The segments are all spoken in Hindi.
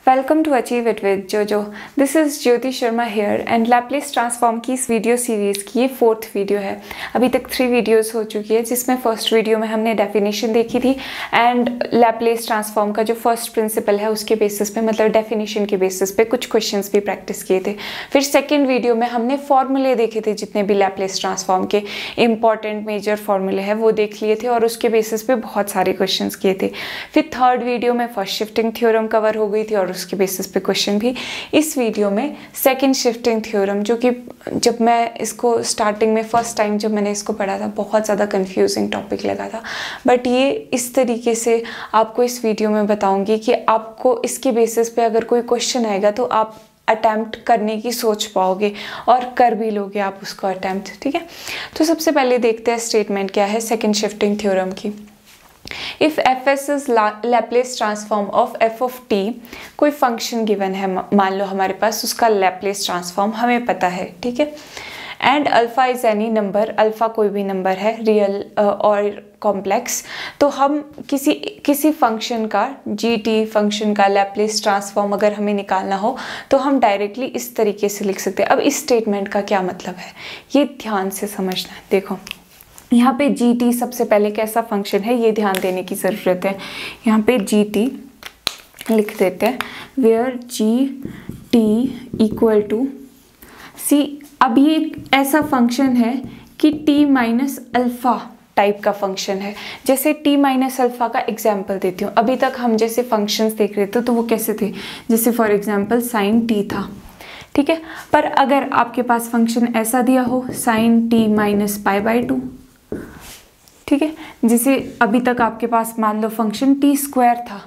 Welcome to achieve it with Jojo. This is Jyoti Sharma here and Laplace transform की इस वीडियो सीरीज़ की ये 4th वीडियो है। अभी तक 3 वीडियोस हो चुकी है, जिसमें फर्स्ट वीडियो में हमने डेफिनेशन देखी थी एंड लैपलेस ट्रांसफॉर्म का जो फर्स्ट प्रिंसिपल है उसके बेसिस पे, मतलब डेफिनेशन के बेसिस पे कुछ क्वेश्चंस भी प्रैक्टिस किए थे। फिर सेकेंड वीडियो में हमने फॉर्मूले देखे थे, जितने भी लैपलेस ट्रांसफॉर्म के इंपॉर्टेंट मेजर फॉर्मूले हैं वो देख लिए थे और उसके बेसिस पे बहुत सारे क्वेश्चंस किए थे। फिर थर्ड वीडियो में फर्स्ट शिफ्टिंग थ्योरम कवर हो गई थी और उसके बेसिस पे क्वेश्चन भी। इस वीडियो में सेकंड शिफ्टिंग थ्योरम, जो कि जब मैं इसको स्टार्टिंग में फर्स्ट टाइम जब मैंने इसको पढ़ा था बहुत ज़्यादा कंफ्यूजिंग टॉपिक लगा था, बट ये इस तरीके से आपको इस वीडियो में बताऊंगी कि आपको इसके बेसिस पे अगर कोई क्वेश्चन आएगा तो आप अटैम्प्ट करने की सोच पाओगे और कर भी लोगे आप उसको अटैम्प्ट। ठीक है, तो सबसे पहले देखते हैं स्टेटमेंट क्या है सेकंड शिफ्टिंग थ्योरम की। If fs is Laplace transform of f of t, कोई फंक्शन गिवन है मान लो हमारे पास, उसका लैपलेस ट्रांसफॉर्म हमें पता है, ठीक है। And alpha is any number, alpha कोई भी नंबर है रियल और कॉम्प्लेक्स, तो हम किसी फंक्शन का gt फंक्शन का लैपलेस ट्रांसफॉर्म अगर हमें निकालना हो तो हम डायरेक्टली इस तरीके से लिख सकते हैं। अब इस स्टेटमेंट का क्या मतलब है ये ध्यान से समझना है। देखो यहाँ पे gt सबसे पहले कैसा फंक्शन है ये ध्यान देने की ज़रूरत है। यहाँ पे gt लिख देते हैं, वेयर gt इक्वल टू सी। अब ये ऐसा फंक्शन है कि t माइनस अल्फ़ा टाइप का फंक्शन है। जैसे t माइनस अल्फ़ा का एग्जाम्पल देती हूँ। अभी तक हम जैसे फंक्शंस देख रहे थे तो वो कैसे थे, जैसे फॉर एग्जाम्पल साइन t था, ठीक है। पर अगर आपके पास फंक्शन ऐसा दिया हो sine t minus pi by 2, ठीक है, जिसे अभी तक आपके पास मान लो फंक्शन टी स्क्वायर था,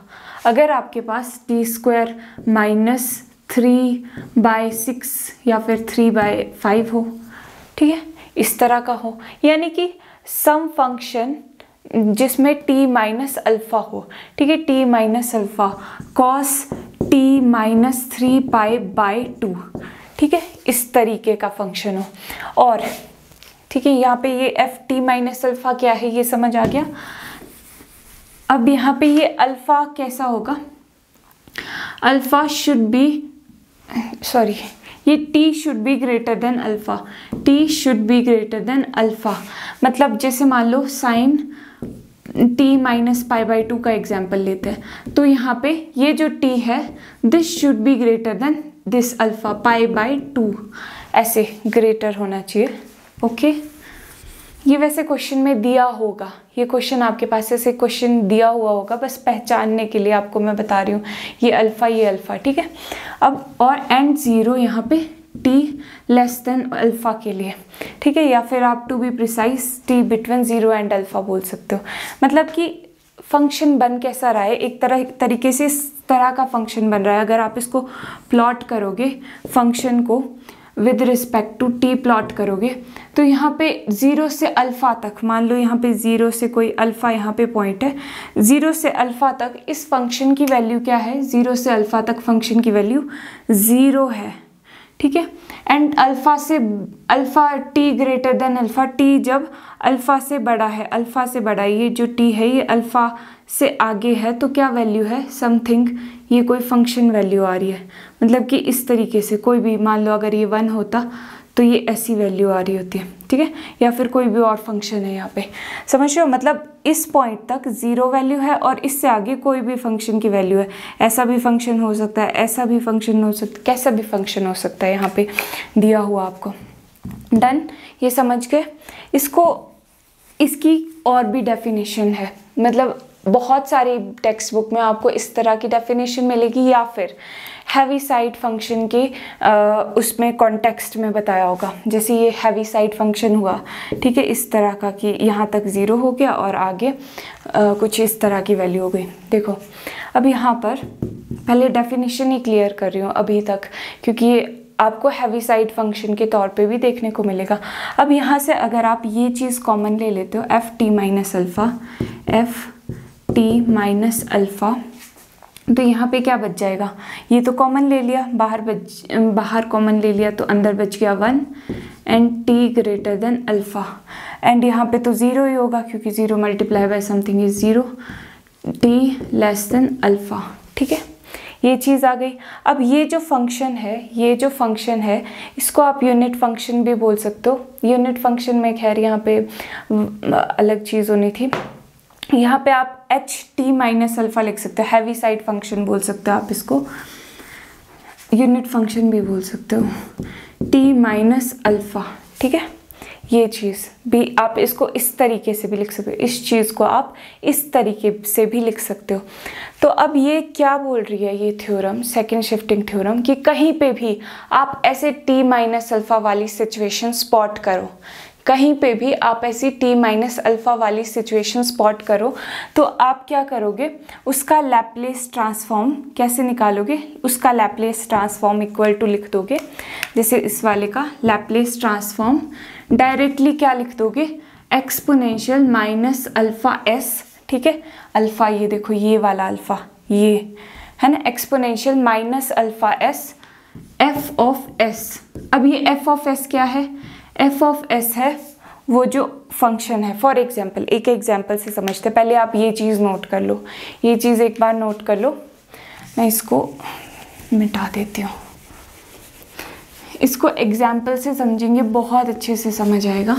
अगर आपके पास टी स्क्वायर माइनस 3/6 या फिर 3/5 हो, ठीक है, इस तरह का हो, यानी कि सम फंक्शन जिसमें t माइनस अल्फ़ा हो, ठीक है, t minus alpha cos t minus 3π/2, ठीक है, इस तरीके का फंक्शन हो। और ठीक है, यहाँ पे ये एफ टी माइनस अल्फ़ा क्या है ये समझ आ गया। अब यहाँ पे ये अल्फ़ा कैसा होगा, अल्फ़ा शुड बी, सॉरी, ये T should be greater than alpha, T should be greater than alpha. मतलब जैसे मान लो साइन टी माइनस π/2 का एग्जाम्पल लेते हैं, तो यहाँ पे ये जो टी है this should be greater than this alpha π/2, ऐसे ग्रेटर होना चाहिए। ओके, ये वैसे क्वेश्चन में दिया होगा, ये क्वेश्चन आपके पास ऐसे क्वेश्चन दिया हुआ होगा, बस पहचानने के लिए आपको मैं बता रही हूँ ये अल्फ़ा, ठीक है। अब और एंड 0 यहाँ पे t लेस देन अल्फ़ा के लिए, ठीक है, या फिर आप to be precise t between 0 and alpha बोल सकते हो। मतलब कि फंक्शन बन कैसा रहा है, एक तरीके से इस तरह का फंक्शन बन रहा है। अगर आप इसको प्लॉट करोगे फंक्शन को with respect to T plot करोगे तो यहाँ पे 0 से अल्फ़ा तक, मान लो यहाँ पे 0 से कोई अल्फ़ा यहाँ पे पॉइंट है, 0 से अल्फ़ा तक इस फंक्शन की वैल्यू क्या है, 0 से अल्फ़ा तक फंक्शन की वैल्यू 0 है, ठीक है। And alpha T greater than alpha, T जब अल्फ़ा से बड़ा है, अल्फ़ा से बड़ा, ये जो टी है ये अल्फ़ा से आगे है, तो क्या वैल्यू है समथिंग, ये कोई फंक्शन वैल्यू आ रही है। मतलब कि इस तरीके से कोई भी, मान लो अगर ये 1 होता तो ये ऐसी वैल्यू आ रही होती है, ठीक है, या फिर कोई भी और फंक्शन है यहाँ पे, समझ रहे हो। मतलब इस पॉइंट तक 0 वैल्यू है और इससे आगे कोई भी फंक्शन की वैल्यू है। ऐसा भी फंक्शन हो सकता है, ऐसा भी फंक्शन हो सकता है, कैसा भी फंक्शन हो सकता है यहाँ पे दिया हुआ आपको। डन, ये समझ गए। इसकी और भी डेफिनेशन है, मतलब बहुत सारे टेक्स्ट बुक में आपको इस तरह की डेफिनेशन मिलेगी, या फिर हैवी साइड फंक्शन के उसमें कॉन्टेक्स्ट में बताया होगा। जैसे ये हैवी साइड फंक्शन हुआ, ठीक है, इस तरह का कि यहाँ तक 0 हो गया और आगे कुछ इस तरह की वैल्यू हो गई। देखो अब यहाँ पर पहले डेफिनेशन ही क्लियर कर रही हूँ अभी तक, क्योंकि ये आपको हैवी साइड फंक्शन के तौर पे भी देखने को मिलेगा। अब यहाँ से अगर आप ये चीज़ कॉमन ले लेते हो, F T minus alpha, F T minus alpha, तो यहाँ पे क्या बच जाएगा, ये तो कॉमन ले लिया, बाहर कॉमन ले लिया तो अंदर बच गया 1 and t greater than alpha, and यहाँ पे तो 0 ही होगा क्योंकि 0 multiply by something is 0, t less than alpha, ठीक है। ये चीज़ आ गई। अब ये जो फंक्शन है इसको आप यूनिट फंक्शन भी बोल सकते हो। यूनिट फंक्शन में खैर यहाँ पे अलग चीज़ होनी थी। यहाँ पे आप एच टी माइनस अल्फ़ा लिख सकते हो, हैवी साइड फंक्शन बोल सकते हो आप इसको, यूनिट फंक्शन भी बोल सकते हो, टी माइनस अल्फ़ा। ठीक है, ये चीज़ भी आप इसको इस तरीके से भी लिख सकते हो, इस चीज़ को आप इस तरीके से भी लिख सकते हो। तो अब ये क्या बोल रही है ये थ्योरम, सेकंड शिफ्टिंग थ्योरम, कि कहीं पे भी आप ऐसे टी माइनस अल्फ़ा वाली सिचुएशन स्पॉट करो, कहीं पे भी आप ऐसी टी माइनस अल्फ़ा वाली सिचुएशन स्पॉट करो, तो आप क्या करोगे, उसका लैप्लेस ट्रांसफॉर्म कैसे निकालोगे, उसका लैप्लेस ट्रांसफॉर्म इक्वल टू लिख दोगे, जैसे इस वाले का लैप्लेस ट्रांसफॉर्म डायरेक्टली क्या लिख दोगे, एक्सपोनेंशियल माइनस अल्फ़ा एस। ठीक है, अल्फ़ा ये देखो, ये वाला अल्फ़ा ये है ना, exponential minus alpha S F of S. अब ये एफ ऑफ एस क्या है, एफ ऑफ एस है वो जो फंक्शन है। फॉर एग्जाम्पल, एक एग्जाम्पल से समझते हैं, पहले आप ये चीज़ नोट कर लो, ये चीज़ एक बार नोट कर लो, मैं इसको मिटा देती हूँ। इसको एग्जाम्पल से समझेंगे बहुत अच्छे से समझ आएगा।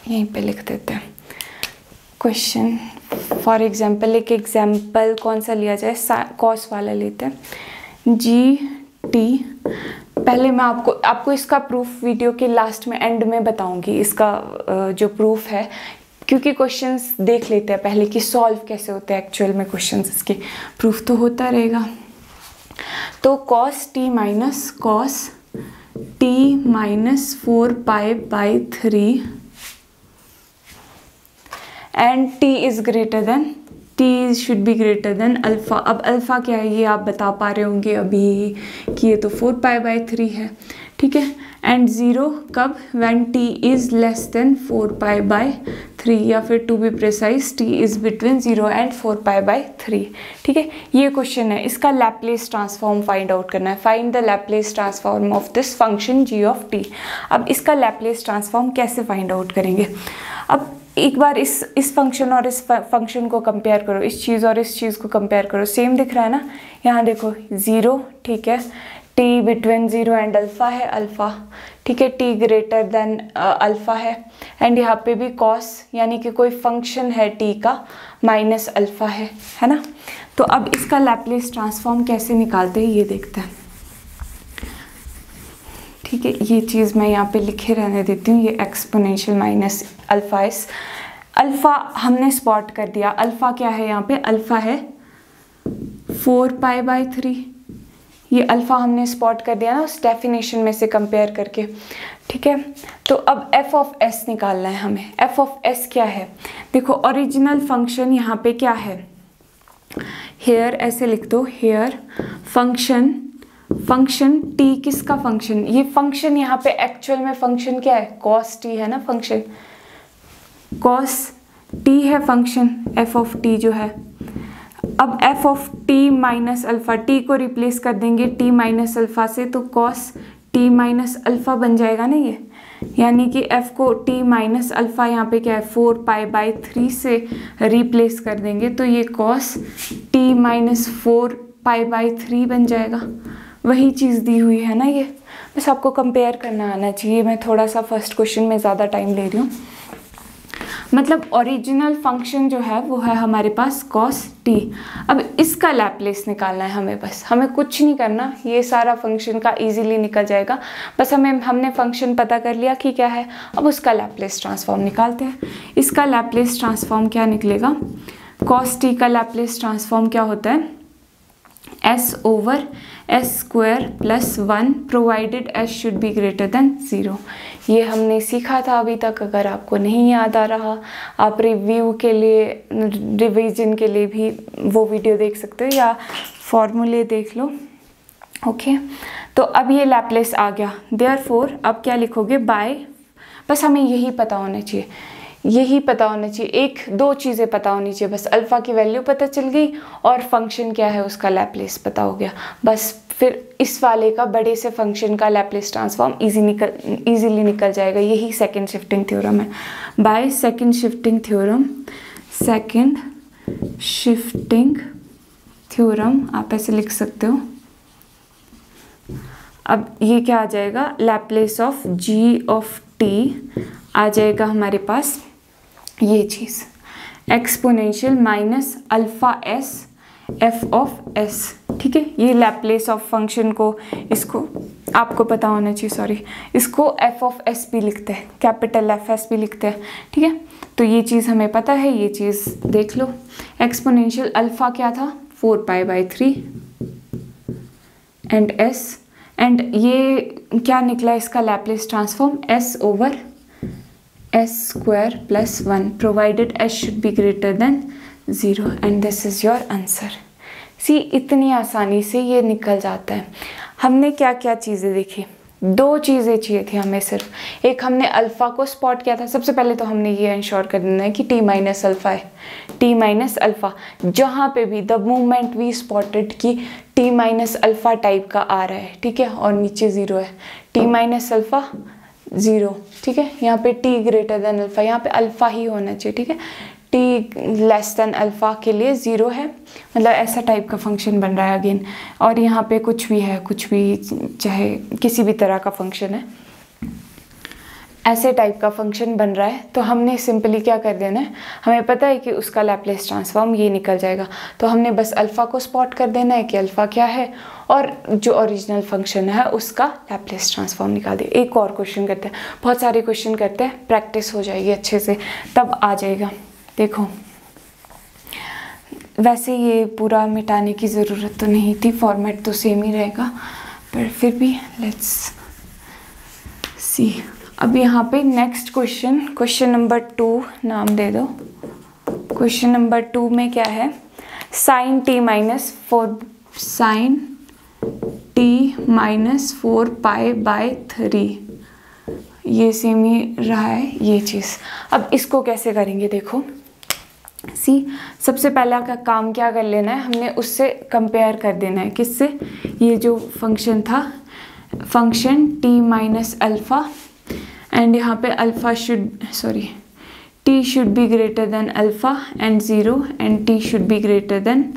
यहीं पे लिख देते हैं क्वेश्चन। फॉर एग्जाम्पल एक एग्जाम्पल कौन सा लिया जाए, कॉस वाला लेते हैं, जी टी। पहले मैं आपको इसका प्रूफ वीडियो के लास्ट में एंड में बताऊंगी, इसका जो प्रूफ है, क्योंकि क्वेश्चंस देख लेते हैं पहले कि सॉल्व कैसे होते हैं एक्चुअल में क्वेश्चंस, इसके प्रूफ तो होता रहेगा। तो cos t minus 4π/3 and t should be greater than alpha. अब अल्फ़ा क्या है ये आप बता पा रहे होंगे अभी कि ये तो 4π/3 है। ठीक है, एंड 0 कब, when t is less than 4π/3, या फिर to be precise t is between 0 and 4π/3। ठीक है, ये क्वेश्चन है, इसका लैप्लेस ट्रांसफॉर्म फाइंड आउट करना है। Find the Laplace transform of this function g of t। अब इसका लैप्लेस ट्रांसफॉर्म कैसे फाइंड आउट करेंगे, अब एक बार इस फंक्शन और इस फंक्शन को कंपेयर करो, इस चीज़ और इस चीज़ को कंपेयर करो, सेम दिख रहा है ना, यहाँ देखो 0, ठीक है, t बिटवीन 0 एंड अल्फ़ा है, अल्फ़ा, ठीक है, t ग्रेटर देन अल्फ़ा है, एंड यहाँ पे भी cos यानी कि कोई फंक्शन है t का माइनस अल्फ़ा है ना। तो अब इसका लैप्लेस ट्रांसफॉर्म कैसे निकालते हैं ये देखते हैं। ठीक है, ये चीज़ मैं यहाँ पे लिखे रहने देती हूँ, ये exponential minus alpha S. Alpha हमने स्पॉट कर दिया, अल्फ़ा क्या है यहाँ पे, अल्फ़ा है 4π/3, ये अल्फ़ा हमने स्पॉट कर दिया ना उस डेफिनेशन में से कंपेयर करके। ठीक है, तो अब एफ ऑफ एस निकालना है हमें। एफ ऑफ एस क्या है, देखो ओरिजिनल फंक्शन यहाँ पे क्या है, हेयर ऐसे लिख दो, हेयर फंक्शन टी किसका फंक्शन, ये फंक्शन यहाँ पे एक्चुअल में फंक्शन क्या है, कॉस टी है ना, फंक्शन कॉस टी है फंक्शन, एफ ऑफ टी जो है। अब F of T minus alpha, T को रिप्लेस कर देंगे टी माइनस अल्फ़ा से, तो कॉस टी माइनस अल्फ़ा बन जाएगा ना ये, यानी कि एफ को टी माइनस अल्फ़ा यहाँ पे क्या है 4π/3 से रिप्लेस कर देंगे, तो ये कॉस टी माइनस 4π/3 बन जाएगा। वही चीज़ दी हुई है ना, ये बस आपको कंपेयर करना आना चाहिए। मैं थोड़ा सा फर्स्ट क्वेश्चन में ज़्यादा टाइम ले रही हूँ। मतलब ओरिजिनल फंक्शन जो है वो है हमारे पास cos t। अब इसका लैप्लेस निकालना है हमें, बस हमें कुछ नहीं करना, ये सारा फंक्शन का इजीली निकल जाएगा। बस हमने फंक्शन पता कर लिया कि क्या है, अब उसका लैप्लेस ट्रांसफॉर्म निकालते हैं। इसका लैप्लेस ट्रांसफॉर्म क्या निकलेगा, cos t का लैप्लेस ट्रांसफॉर्म क्या होता है, s/s² + 1 provided s should be greater than 0। ये हमने सीखा था अभी तक, अगर आपको नहीं याद आ रहा आप रिव्यू के लिए, रिवीजन के लिए भी वो वीडियो देख सकते हो या फॉर्मूले देख लो। ओके, तो अब ये लैप्लेस आ गया, देयरफॉर अब क्या लिखोगे, बाय, बस हमें यही पता होना चाहिए, यही पता होना चाहिए, एक दो चीज़ें पता होनी चाहिए बस, अल्फ़ा की वैल्यू पता चल गई और फंक्शन क्या है उसका लैप्लेस पता हो गया, बस फिर इस वाले का बड़े से फंक्शन का लैप्लेस ट्रांसफॉर्म इजीली निकल जाएगा। यही सेकंड शिफ्टिंग थ्योरम है। Bye second shifting theorem, second shifting theorem आप ऐसे लिख सकते हो। अब ये क्या आ जाएगा, Laplace of G of T आ जाएगा हमारे पास ये चीज़ exponential minus alpha S F of S. ठीक है, ये लैप्लेस ऑफ फंक्शन को, इसको आपको पता होना चाहिए, सॉरी, इसको एफ ऑफ एस भी लिखते हैं, कैपिटल एफ एस भी लिखते हैं। ठीक है, तो ये चीज़ हमें पता है, ये चीज़ देख लो। एक्सपोनेंशियल अल्फा क्या था, 4π/3 एंड एस, एंड ये क्या निकला इसका Laplace transform, S over S square plus 1 provided S should be greater than 0 and this is your answer. See, इतनी आसानी से ये निकल जाता है। हमने क्या क्या चीज़ें देखी, 2 चीज़ें चाहिए थी हमें सिर्फ। एक, हमने अल्फ़ा को स्पॉट किया था। सबसे पहले तो हमने ये इंश्योर कर देना है कि टी माइनस अल्फ़ा है, टी माइनस अल्फ़ा जहाँ पे भी द मोमेंट वी स्पॉटेड कि टी माइनस अल्फ़ा टाइप का आ रहा है, ठीक है, और नीचे 0 है, टी माइनस अल्फ़ा 0, ठीक है। यहाँ पे टी ग्रेटर देन अल्फ़ा, यहाँ पे अल्फ़ा ही होना चाहिए, ठीक है। टी लेस देन अल्फ़ा के लिए 0 है, मतलब ऐसा टाइप का फंक्शन बन रहा है अगेन। और यहाँ पे कुछ भी है, कुछ भी, चाहे किसी भी तरह का फंक्शन है, ऐसे टाइप का फंक्शन बन रहा है, तो हमने सिंपली क्या कर देना है, हमें पता है कि उसका लैप्लेस ट्रांसफॉर्म ये निकल जाएगा, तो हमने बस अल्फ़ा को स्पॉट कर देना है कि अल्फ़ा क्या है, और जो ओरिजिनल फंक्शन है उसका लैप्लेस ट्रांसफॉर्म निकाल दे। एक और क्वेश्चन करते हैं, बहुत सारे क्वेश्चन करते हैं, प्रैक्टिस हो जाएगी अच्छे से, तब आ जाएगा। देखो, वैसे ये पूरा मिटाने की ज़रूरत तो नहीं थी, फॉर्मेट तो सेम ही रहेगा, पर फिर भी लेट्स सी। अब यहाँ पे नेक्स्ट क्वेश्चन, क्वेश्चन नंबर 2 नाम दे दो। क्वेश्चन नंबर 2 में क्या है, साइन टी माइनस 4π/3, ये सेम ही रहा है ये चीज़। अब इसको कैसे करेंगे, देखो सी, सबसे पहला का काम क्या कर लेना है, हमने उससे कंपेयर कर देना है, किससे, ये जो फंक्शन था, function T minus alpha, and यहाँ पे alpha should, sorry, T should be greater than alpha and 0 and T should be greater than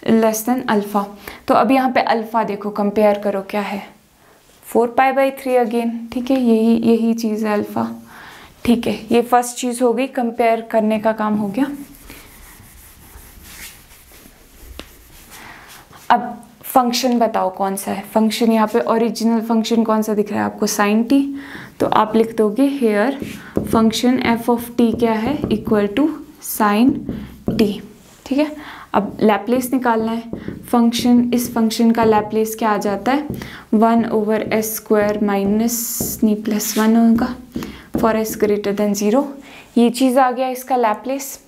less than alpha. तो अब यहाँ पे अल्फ़ा देखो, कंपेयर करो क्या है, 4π/3 अगेन, ठीक है, यही चीज़ है अल्फ़ा, ठीक है। ये फर्स्ट चीज़ हो गई, कंपेयर करने का काम हो गया। अब फंक्शन बताओ कौन सा है, फंक्शन यहाँ पे ओरिजिनल फंक्शन कौन सा दिख रहा है आपको, साइन टी, तो आप लिख दोगे here function F of T क्या है, इक्वल टू साइन टी, ठीक है। अब लैप्लेस निकालना है, फंक्शन, इस फंक्शन का लैप्लेस क्या आ जाता है, 1/s² माइनस नी प्लस 1 होगा फॉर s ग्रेटर देन 0, ये चीज़ आ गया इसका लैप्लेस,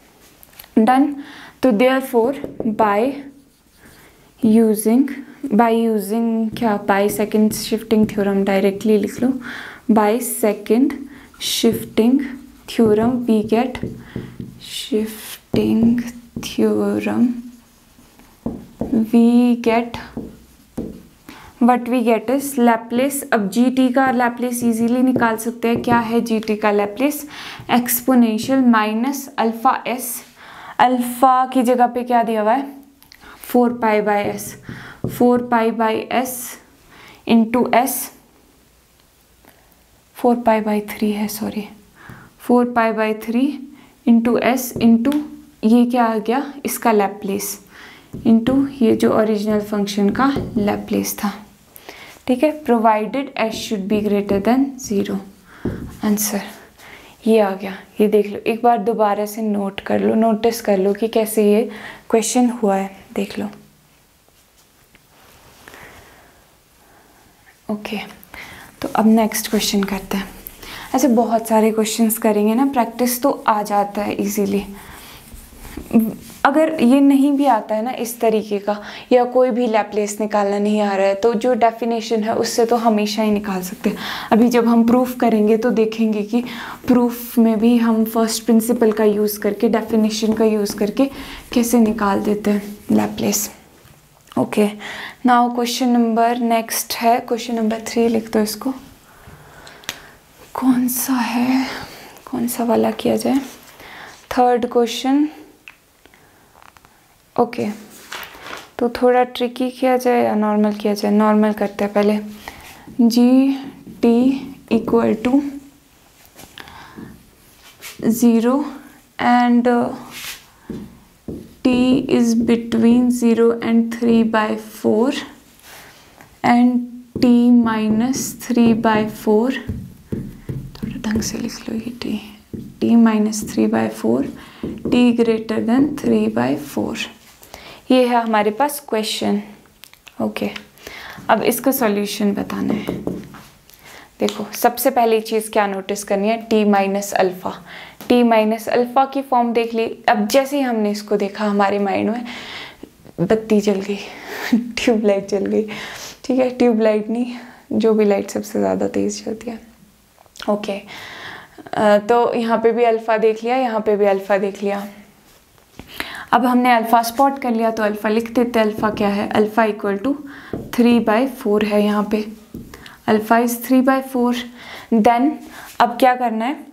डन। तो देयरफॉर बाय यूजिंग क्या, by second shifting theorem, directly लिख लो, by second shifting theorem we get, shifting theorem we get, what we get is Laplace. अब जी टी का लैप्लेस इजीली निकाल सकते हैं, क्या है जी टी का Laplace, exponential minus alpha S, alpha की जगह पे क्या दिया हुआ है, 4π/s, 4π/s इंटू एस, 4π/3 है, सॉरी, 4π/3 इंटू एस इंटू ये क्या आ गया इसका लैप्लेस, इंटू ये जो ओरिजिनल फंक्शन का लैप्लेस था, ठीक है, provided S should be greater than 0, answer ये आ गया। ये देख लो, एक बार दोबारा से नोट कर लो, नोटिस कर लो कि कैसे ये क्वेश्चन हुआ है, देख लो। ओके, तो अब नेक्स्ट क्वेश्चन करते हैं। ऐसे बहुत सारे क्वेश्चंस करेंगे ना, प्रैक्टिस तो आ जाता है इजीली। अगर ये नहीं भी आता है ना इस तरीके का, या कोई भी लैप्लेस निकालना नहीं आ रहा है, तो जो डेफिनेशन है उससे तो हमेशा ही निकाल सकते हैं। अभी जब हम प्रूफ करेंगे तो देखेंगे कि प्रूफ में भी हम फर्स्ट प्रिंसिपल का यूज़ करके, डेफिनेशन का यूज़ करके कैसे निकाल देते हैं Laplace. Okay, now question number next है, क्वेश्चन नंबर 3 लिख दो इसको, कौन सा है, कौन सा वाला किया जाए, 3rd क्वेश्चन। ओके, तो थोड़ा ट्रिकी किया जाए या नॉर्मल किया जाए? नॉर्मल करते हैं पहले। G T equal to 0 and t is between 0 and 3/4 and t minus 3/4, थोड़ा ढंग से लिख लो ये t minus 3/4, t greater than 3/4। ये है हमारे पास क्वेश्चन। ओके, अब इसका सॉल्यूशन बताना है। देखो, सबसे पहली चीज़ क्या नोटिस करनी है, t minus alpha. t minus alpha की फॉर्म देख ली। अब जैसे ही हमने इसको देखा हमारे माइंड में बत्ती जल गई, ट्यूबलाइट जल गई। ठीक है, ट्यूबलाइट नहीं, जो भी लाइट सबसे ज़्यादा तेज़ चलती है। ओके, तो यहाँ पे भी अल्फ़ा देख लिया, यहाँ पे भी अल्फ़ा देख लिया। अब हमने अल्फ़ा स्पॉट कर लिया तो अल्फ़ा लिख देते हैं। अल्फ़ा क्या है? अल्फ़ा इक्वल टू 3/4 है यहाँ पे। Alpha is 3/4। देन अब क्या करना है,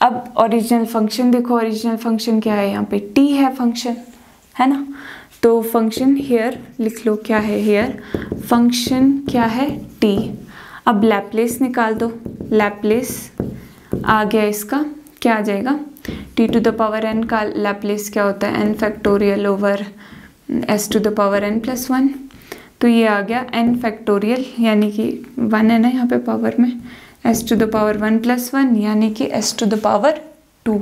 अब ओरिजिनल फंक्शन देखो। ओरिजिनल फंक्शन क्या है? यहाँ पे t है फंक्शन, है ना। तो फंक्शन हेयर लिख लो, क्या है हेयर? फंक्शन क्या है? t। अब लैप्लेस निकाल दो। लैप्लेस आ गया इसका, क्या आ जाएगा? t to the power n का लैप्लेस क्या होता है? n factorial over s to the power n plus 1। तो ये आ गया n फैक्टोरियल, यानी कि 1 है ना यहाँ पे पावर में, s to the power 1 plus 1 यानी कि s टू द पावर 2।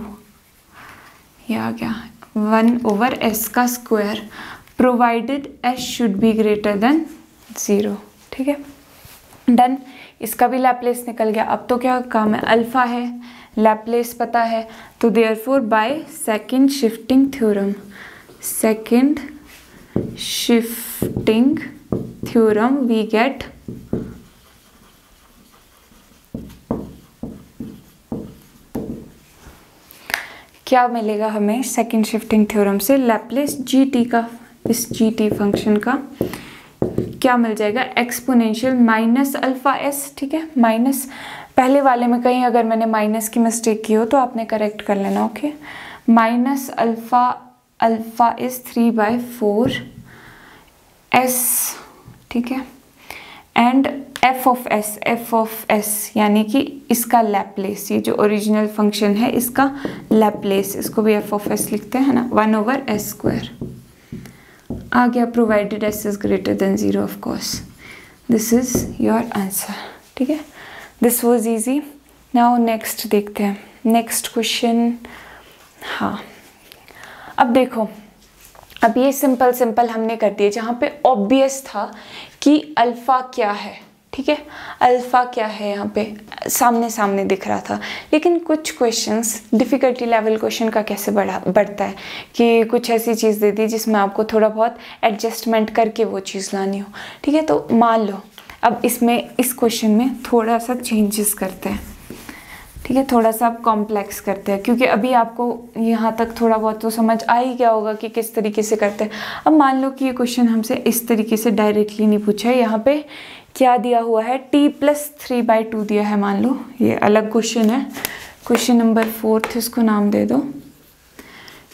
ये आ गया 1 ओवर s का square, provided s should be greater than 0। ठीक है, डन। इसका भी लैप्लेस निकल गया। अब तो क्या काम है, अल्फ़ा है, लैप्लेस पता है, तो therefore by second shifting theorem, second shifting theorem we get क्या मिलेगा हमें सेकंड शिफ्टिंग थ्योरम से? लैप्लेस जी टी का, इस जी टी फंक्शन का क्या मिल जाएगा? Exponential minus alpha S. ठीक है, माइनस, पहले वाले में कहीं अगर मैंने माइनस की मिस्टेक की हो तो आपने करेक्ट कर लेना। Okay, minus alpha, alpha is 3/4 S. ठीक है, एंड एफ ऑफ एस यानी कि इसका लैप्लेस, ये जो ओरिजिनल फंक्शन है इसका लैप्लेस, इसको भी एफ ऑफ एस लिखते हैं ना, 1 ओवर एस स्क्वायर आ गया, provided S is greater than 0 of course. This is your answer. ठीक है, this was easy. Now next देखते हैं, नेक्स्ट क्वेश्चन। हाँ, अब देखो, अब ये सिंपल हमने कर दिए, जहाँ पे ऑब्वियस था कि अल्फ़ा क्या है। ठीक है, अल्फ़ा क्या है यहाँ पे सामने सामने दिख रहा था। लेकिन कुछ क्वेश्चंस डिफ़िकल्टी लेवल क्वेश्चन का कैसे बढ़ता है कि कुछ ऐसी चीज़ दे दी जिसमें आपको थोड़ा बहुत एडजस्टमेंट करके वो चीज़ लानी हो। ठीक है, तो मान लो अब इसमें, इस क्वेश्चन में थोड़ा सा चेंजेस करते हैं। ठीक है, थोड़ा सा आप कॉम्प्लेक्स करते हैं, क्योंकि अभी आपको यहाँ तक थोड़ा बहुत तो समझ आ ही गया होगा कि किस तरीके से करते हैं। अब मान लो कि ये क्वेश्चन हमसे इस तरीके से डायरेक्टली नहीं पूछा है, यहाँ पे क्या दिया हुआ है, t+3/2 दिया है। मान लो ये अलग क्वेश्चन है, क्वेश्चन नंबर 4, इसको नाम दे दो।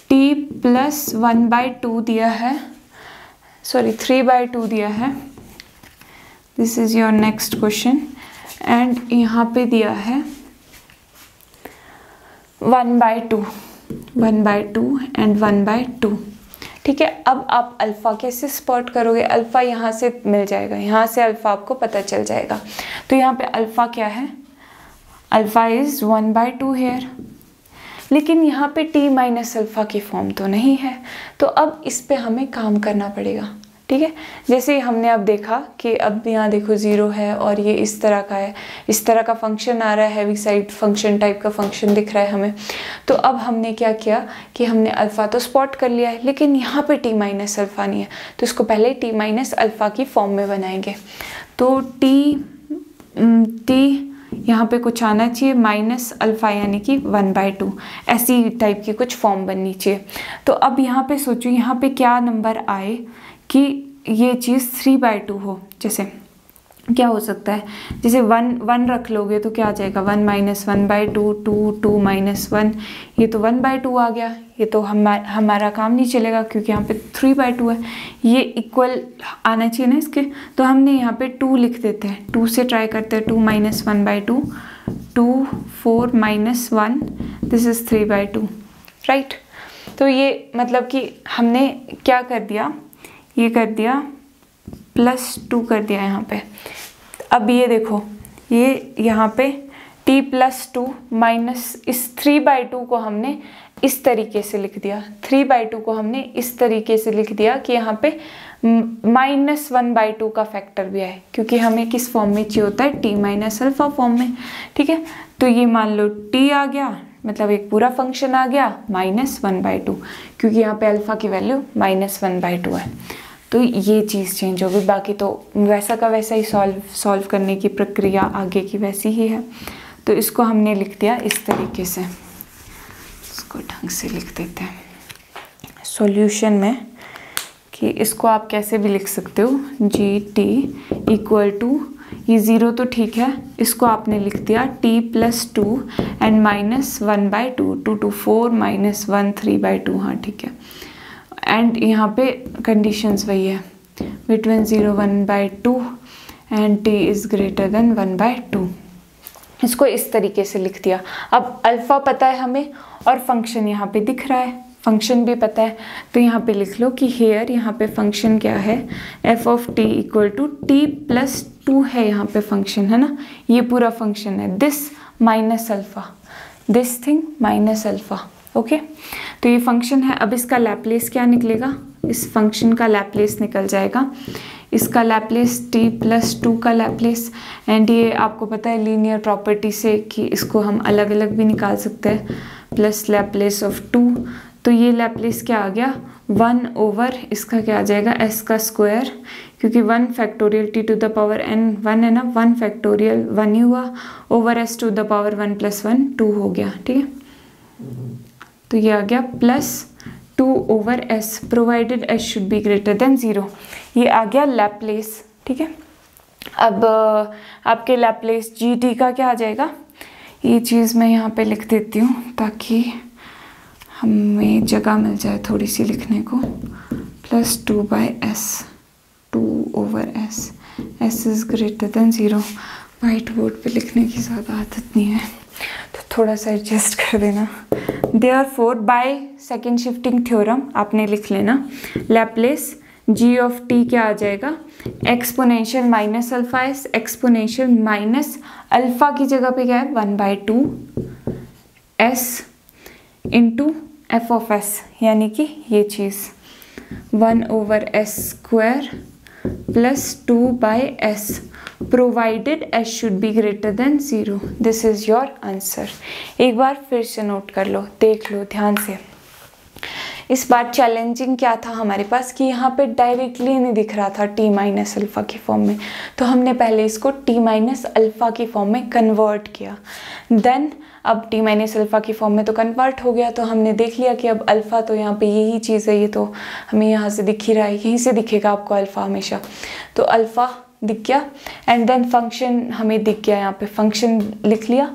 t+1/2 दिया है, सॉरी 3/2 दिया है। This is your next question, and यहाँ पे दिया है 1/2 एंड 1/2। ठीक है, अब आप अल्फ़ा कैसे स्पॉट करोगे? अल्फ़ा यहाँ से मिल जाएगा, यहाँ से अल्फ़ा आपको पता चल जाएगा। तो यहाँ पे अल्फ़ा क्या है? Alpha is 1/2 here. लेकिन यहाँ पे t माइनस अल्फ़ा की फॉर्म तो नहीं है, तो अब इस पे हमें काम करना पड़ेगा। ठीक है, जैसे हमने अब देखा कि अब यहाँ देखो 0 है और ये इस तरह का है, इस तरह का फंक्शन आ रहा है, हैवी साइड फंक्शन टाइप का फंक्शन दिख रहा है हमें। तो अब हमने क्या किया कि हमने अल्फ़ा तो स्पॉट कर लिया है, लेकिन यहाँ पे t माइनस अल्फ़ा नहीं है, तो इसको पहले t माइनस अल्फ़ा की फॉर्म में बनाएंगे। तो t यहाँ पे कुछ आना चाहिए माइनस अल्फ़ा यानी कि 1/2, ऐसी टाइप की कुछ फॉर्म बननी चाहिए। तो अब यहाँ पे सोचो, यहाँ पे क्या नंबर आए कि ये चीज़ 3/2 हो। जैसे क्या हो सकता है, जैसे 1 रख लोगे तो क्या आ जाएगा 1 माइनस 1/2, 2 माइनस 1, ये तो 1/2 आ गया। ये तो हमारा काम नहीं चलेगा क्योंकि यहाँ पे 3/2 है, ये इक्वल आना चाहिए ना इसके, तो हमने यहाँ पे 2 लिख देते हैं। 2 से ट्राई करते हैं, 2 minus 1/2, 2 4 minus 1, this is 3/2, right. तो ये मतलब कि हमने क्या कर दिया, ये कर दिया +2 कर दिया यहाँ पे। अब ये देखो, ये यहाँ पे t + 2 माइनस इस 3/2 को हमने इस तरीके से लिख दिया, 3/2 को हमने इस तरीके से लिख दिया कि यहाँ पे -1/2 का फैक्टर भी आए, क्योंकि हमें किस फॉर्म में चाहिए होता है, t माइनस अल्फा फॉर्म में, ठीक है। तो ये मान लो t आ गया, मतलब एक पूरा फंक्शन आ गया -1/2, क्योंकि यहाँ पे अल्फा की वैल्यू -1/2 है। तो ये चीज़ चेंज होगी, बाकी तो वैसा का वैसा ही सॉल्व करने की प्रक्रिया आगे की वैसी ही है। तो इसको हमने लिख दिया इस तरीके से, इसको ढंग से लिख देते हैं सॉल्यूशन में, कि इसको आप कैसे भी लिख सकते हो, GT = ये 0 तो ठीक है, इसको आपने लिख दिया t + 2 एंड -1/2, 2 to 4 - 1 3/2, हाँ ठीक है। एंड यहाँ पे कंडीशंस वही है, between 0 1/2 and t is greater than 1/2। इसको इस तरीके से लिख दिया। अब अल्फ़ा पता है हमें और फंक्शन यहाँ पे दिख रहा है, फंक्शन भी पता है, तो यहाँ पे लिख लो कि हेयर यहाँ पे फंक्शन क्या है, f(t) = t + 2 है, यहाँ पे फंक्शन है ना, ये पूरा फंक्शन है, this minus alpha, this thing minus alpha, okay. तो ये फंक्शन है। अब इसका लैप्लेस क्या निकलेगा, इस फंक्शन का लैप्लेस निकल जाएगा, इसका लैप्लेस t + 2 का लैप्लेस, एंड ये आपको पता है लीनियर प्रॉपर्टी से कि इसको हम अलग अलग भी निकाल सकते हैं, प्लस लैप्लेस ऑफ 2, तो ये लैप्लेस क्या आ गया 1/, इसका क्या आ जाएगा s का स्क्वायर, क्योंकि 1 factorial t to the power n 1 है ना, 1 फैक्टोरियल 1 ही हुआ, over s to the power 1 + 1 2 हो गया, ठीक है। तो ये आ गया +2/s provided s should be greater than 0, ये आ गया लैप्लेस, ठीक है। अब आपके लैप्लेस GT का क्या आ जाएगा, ये चीज़ मैं यहाँ पे लिख देती हूँ ताकि हमें जगह मिल जाए थोड़ी सी लिखने को, +2/s, 2/s, s is greater than 0। White board पे लिखने की ज़्यादा आदत नहीं है तो थोड़ा सा एडजस्ट कर देना। Therefore by second shifting theorem आपने लिख लेना, लैप्लेस g(t) क्या आ जाएगा, exponential -αs, exponential minus alpha की जगह पे क्या है 1/2 s इंटू f(s), यानी कि ये चीज़ 1/s² + 2/s provided s should be greater than 0। This is your answer. एक बार फिर से नोट कर लो, देख लो ध्यान से। इस बार चैलेंजिंग क्या था हमारे पास कि यहाँ पे डायरेक्टली नहीं दिख रहा था t माइनस अल्फ़ा की फॉर्म में, तो हमने पहले इसको t माइनस अल्फ़ा की फॉर्म में कन्वर्ट किया। देन अब t माइनस अल्फ़ा की फॉर्म में तो कन्वर्ट हो गया, तो हमने देख लिया कि अब अल्फ़ा तो यहाँ पे यही चीज़ है, ये तो हमें यहाँ से दिख ही रहा है, यहीं से दिखेगा आपको अल्फ़ा हमेशा, तो अल्फ़ा दिख गया। एंड देन फंक्शन हमें दिख गया, यहाँ पे फंक्शन लिख लिया,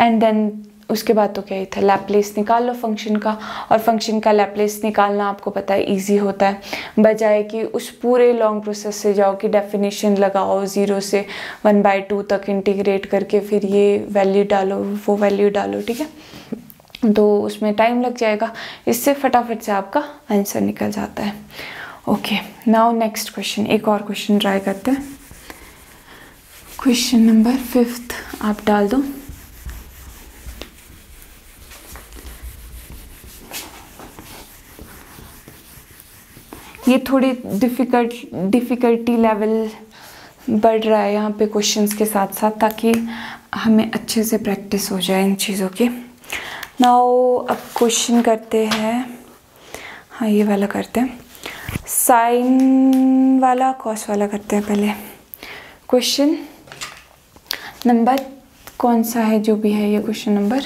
एंड देन उसके बाद तो क्या ही था, लैप्लेस निकाल लो फंक्शन का, और फंक्शन का लैप्लेस निकालना आपको पता है इजी होता है, बजाय कि उस पूरे लॉन्ग प्रोसेस से जाओ कि डेफिनेशन लगाओ 0 से 1/2 तक इंटीग्रेट करके फिर ये वैल्यू डालो वो वैल्यू डालो, ठीक है, तो उसमें टाइम लग जाएगा। इससे फटाफट से आपका आंसर निकल जाता है। ओके, नाउ नेक्स्ट क्वेश्चन, एक और क्वेश्चन ट्राई करते हैं। क्वेश्चन नंबर 5 आप डाल दो। ये थोड़ी डिफ़िकल्टी लेवल बढ़ रहा है यहाँ पे क्वेश्चंस के साथ साथ, ताकि हमें अच्छे से प्रैक्टिस हो जाए इन चीज़ों की। नाउ अब क्वेश्चन करते हैं, हाँ ये वाला करते हैं, साइन वाला कॉस वाला करते हैं पहले। क्वेश्चन नंबर कौन सा है, जो भी है ये क्वेश्चन नंबर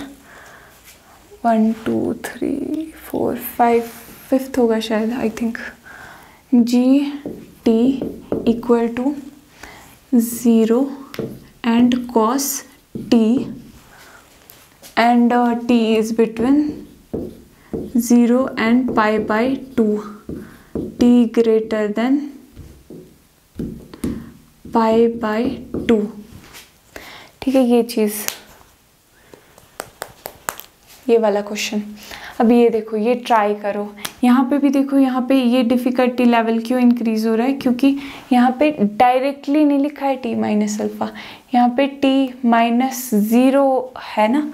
1 2 3 4 5 5th होगा शायद, I think. GT = 0 and cos t, and t is between 0 and pi by 2, t greater than pi by 2। ठीक है, ये चीज़, ये वाला क्वेश्चन। अब ये देखो, ये ट्राई करो। यहाँ पे भी देखो, यहाँ पे ये डिफ़िकल्टी लेवल क्यों इंक्रीज़ हो रहा है, क्योंकि यहाँ पे डायरेक्टली नहीं लिखा है t माइनस अल्फ़ा, यहाँ पे t माइनस 0 है ना,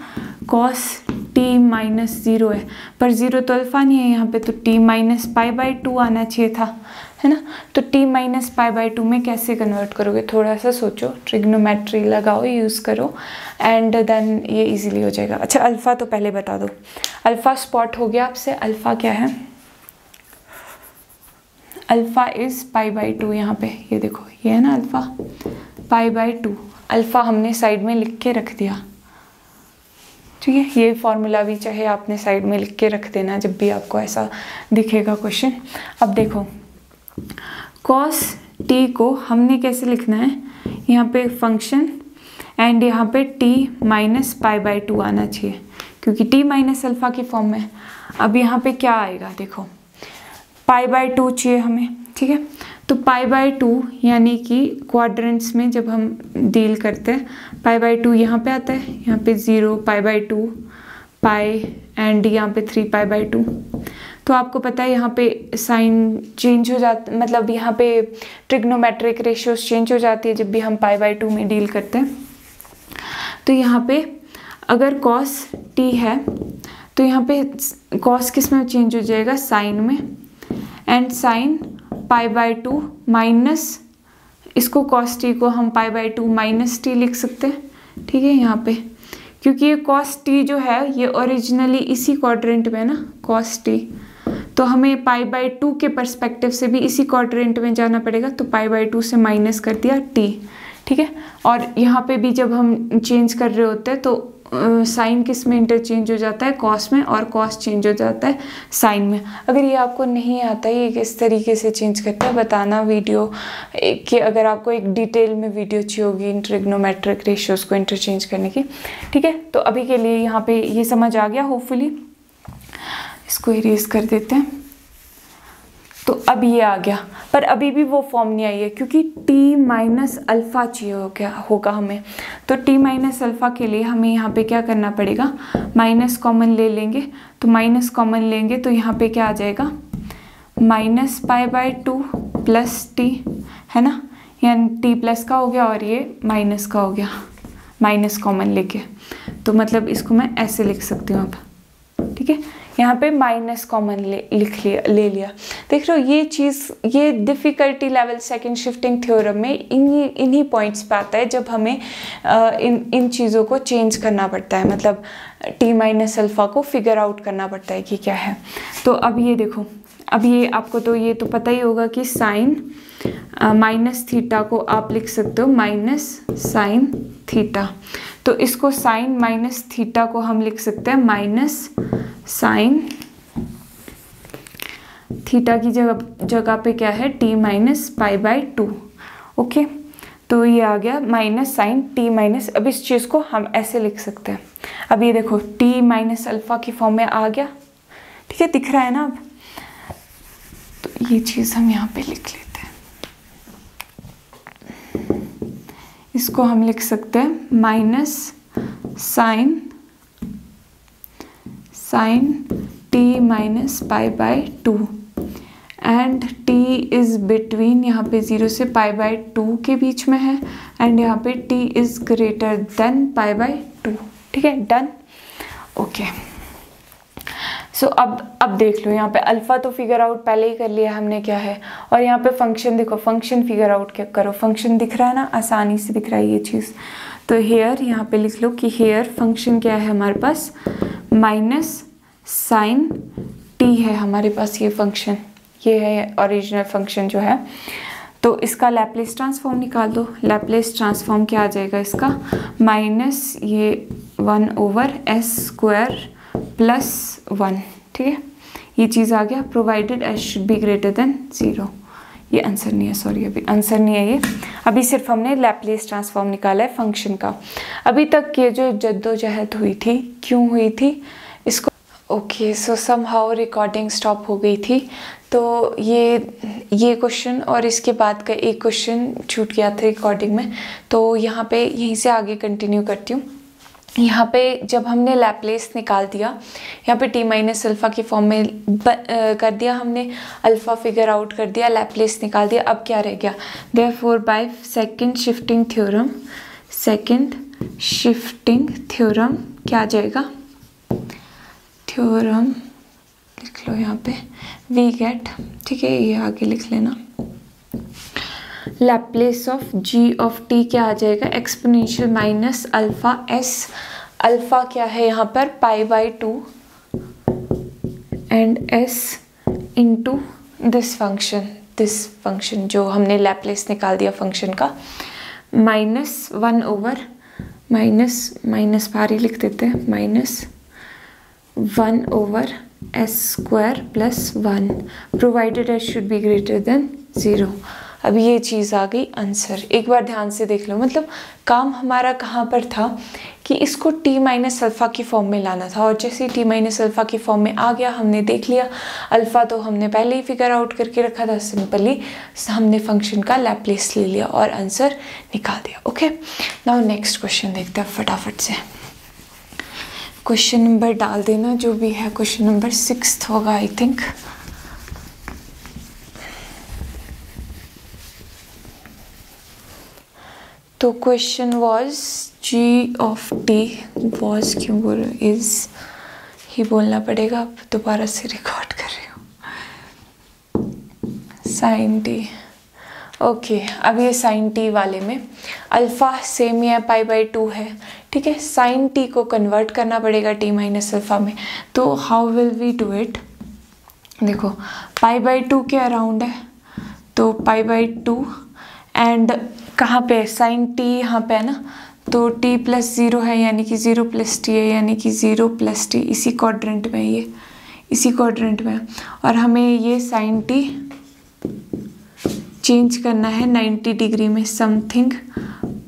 cos t माइनस 0 है, पर 0 तो अल्फ़ा नहीं है यहाँ पे, तो t माइनस पाई बाई 2 आना चाहिए था, है ना। तो t माइनस पाई बाई 2 में कैसे कन्वर्ट करोगे, थोड़ा सा सोचो, ट्रिग्नोमेट्री लगाओ, यूज़ करो, एंड देन ये इजीली हो जाएगा। अच्छा, अल्फ़ा तो पहले बता दो, अल्फ़ा स्पॉट हो गया आपसे। अल्फ़ा क्या है, अल्फ़ा इज़ पाई बाई 2, यहाँ पे ये देखो, ये है ना अल्फ़ा, पाई बाई 2। अल्फ़ा हमने साइड में लिख के रख दिया, ठीक है। ये फॉर्मूला भी चाहे आपने साइड में लिख के रख देना जब भी आपको ऐसा दिखेगा क्वेश्चन। अब देखो, cos t को हमने कैसे लिखना है, यहाँ पे फंक्शन, एंड यहाँ पे t माइनस पाई बाई 2 आना चाहिए, क्योंकि t माइनस अल्फ़ा की फॉर्म में। अब यहाँ पे क्या आएगा, देखो पाई बाई 2 चाहिए हमें, ठीक है। तो पाई बाई 2 यानी कि क्वाड्रेंट्स में जब हम डील करते हैं, पाई बाई 2 यहाँ पे आता है, यहाँ पे 0, पाई बाई 2, पाई, एंड यहाँ पे 3 पाई बाई 2। तो आपको पता है यहाँ पे साइन चेंज हो जाता, मतलब यहाँ पे ट्रिग्नोमेट्रिक रेशियोज चेंज हो जाती है जब भी हम पाई बाई 2 में डील करते हैं। तो यहाँ पे अगर cos t है तो यहाँ पे cos किस में चेंज हो जाएगा, साइन में, and sine pi by 2 minus, इसको cos t को हम पाई बाई 2 माइनस t लिख सकते हैं, ठीक है। यहाँ पे क्योंकि ये cos t जो है ये ओरिजिनली इसी क्वाड्रेंट में ना, cos t, तो हमें पाई बाई 2 के पर्सपेक्टिव से भी इसी क्वाड्रेंट में जाना पड़ेगा, तो पाई बाई 2 से माइनस कर दिया t, ठीक है। और यहाँ पे भी जब हम चेंज कर रहे होते हैं तो साइन किस में इंटरचेंज हो जाता है, कॉस में, और कॉस चेंज हो जाता है साइन में। अगर ये आपको नहीं आता है ये किस तरीके से चेंज करता है बताना वीडियो कि अगर आपको एक डिटेल में वीडियो चाहिए होगी इन ट्रिग्नोमेट्रिक रेशियोज़ को इंटरचेंज करने की, ठीक है। तो अभी के लिए यहाँ पे ये समझ आ गया होपफुली, इसको इरेज कर देते हैं। तो अब ये आ गया, पर अभी भी वो फॉर्म नहीं आई है क्योंकि t माइनस अल्फ़ा चाहिए होगा हमें। तो t माइनस अल्फ़ा के लिए हमें यहाँ पे क्या करना पड़ेगा, माइनस कॉमन ले लेंगे। तो माइनस कॉमन लेंगे तो यहाँ पे क्या आ जाएगा, minus pi by 2 plus t, है ना, यानी t प्लस का हो गया और ये माइनस का हो गया, माइनस कॉमन लेके। तो मतलब इसको मैं ऐसे लिख सकती हूँ अब, ठीक है। यहाँ पे माइनस कॉमन ले लिया। देख रहे हो ये चीज़, ये difficulty level second shifting theorem में इन्हीं पॉइंट्स पे आता है जब हमें इन चीज़ों को चेंज करना पड़ता है, मतलब t माइनस अल्फ़ा को फिगर आउट करना पड़ता है कि क्या है। तो अब ये देखो, अब ये आपको तो ये तो पता ही होगा कि साइन माइनस थीटा को आप लिख सकते हो माइनस साइन थीटा। तो इसको साइन माइनस थीटा को हम लिख सकते हैं माइनस साइन थीटा की जगह पे क्या है, t minus pi by 2। Okay, तो ये आ गया माइनस साइन t माइनस। अब इस चीज़ को हम ऐसे लिख सकते हैं। अब ये देखो t माइनस अल्फ़ा की फॉर्म में आ गया, ठीक है, दिख रहा है ना। अब तो ये चीज़ हम यहाँ पे लिख लेते हैं, इसको हम लिख सकते हैं minus sine t minus pi by 2 and t is between, यहाँ पे 0 से पाई बाई 2 के बीच में है, एंड यहाँ पे t is greater than pi by 2, ठीक है, डन। ओके, सो अब देख लो, यहाँ पे अल्फ़ा तो फिगर आउट पहले ही कर लिया हमने क्या है, और यहाँ पे फंक्शन देखो, फंक्शन फिगर आउट क्या करो, फंक्शन दिख रहा है ना, आसानी से दिख रहा है ये चीज़। तो हेयर यहाँ पे लिख लो कि हेयर फंक्शन क्या है हमारे पास, माइनस साइन t है हमारे पास, ये फंक्शन, ये है ओरिजिनल फंक्शन जो है। तो इसका लैप्लेस ट्रांसफॉर्म निकाल दो। लैप्लेस ट्रांसफॉर्म क्या आ जाएगा इसका, माइनस ये 1 ओवर s स्क्वायर प्लस 1, ठीक है, ये चीज़ आ गया। Provided s should be greater than 0, ये आंसर नहीं है, सॉरी अभी आंसर नहीं है ये, अभी सिर्फ हमने लैप्लेस ट्रांसफॉर्म निकाला है फंक्शन का। अभी तक ये जो जद्दोजहद हुई थी, क्यों हुई थी इसको, okay so somehow recording stop हो गई थी, तो ये क्वेश्चन और इसके बाद का एक क्वेश्चन छूट गया था रिकॉर्डिंग में, तो यहाँ पे यहीं से आगे कंटिन्यू करती हूँ। यहाँ पे जब हमने लैप्लेस निकाल दिया, यहाँ पे t माइनस अल्फ़ा की फॉर्म में कर दिया हमने, अल्फ़ा फिगर आउट कर दिया, लैप्लेस निकाल दिया, अब क्या रह गया, therefore by second shifting theorem क्या आ जाएगा, थ्योरम लिख लो यहाँ पे, वी गेट, ठीक है ये आगे लिख लेना, Laplace of G of T क्या आ जाएगा, exponential minus alpha S, alpha क्या है यहाँ पर π/2 and S into this function जो हमने लैप्लेस निकाल दिया फंक्शन का, -1 ओवर माइनस बाहर ही लिख देते हैं, -1 over S square plus 1 provided S should be greater than 0। अब ये चीज़ आ गई आंसर। एक बार ध्यान से देख लो, मतलब काम हमारा कहाँ पर था कि इसको t माइनस अल्फ़ा की फॉर्म में लाना था, और जैसे t माइनस अल्फ़ा की फॉर्म में आ गया, हमने देख लिया अल्फ़ा तो हमने पहले ही फिगर आउट करके रखा था, सिंपली हमने फंक्शन का लैप्लेस ले लिया और आंसर निकाल दिया। ओके, नाउ नेक्स्ट क्वेश्चन देखते हैं फटाफट से। क्वेश्चन नंबर डाल देना जो भी है, क्वेश्चन नंबर 6 होगा आई थिंक। तो question was G of T was, क्यों बोल रहे, इज ही बोलना पड़ेगा, अब दोबारा से रिकॉर्ड कर रही हूँ, साइन टी। ओके, अब ये साइन टी वाले में अल्फ़ा सेम ही है, π/2 है, ठीक है, साइन टी को कन्वर्ट करना पड़ेगा t माइनस अल्फ़ा में, तो how will we do it, देखो π/2 के अराउंड है, तो π/2 एंड कहाँ पे साइन टी यहाँ पे है ना, तो t प्लस 0 है यानी कि 0 प्लस टी है, यानी कि 0 प्लस टी, इसी क्वाड्रेंट में, ये इसी क्वाड्रेंट में, और हमें ये साइन टी चेंज करना है 90 डिग्री में, समथिंग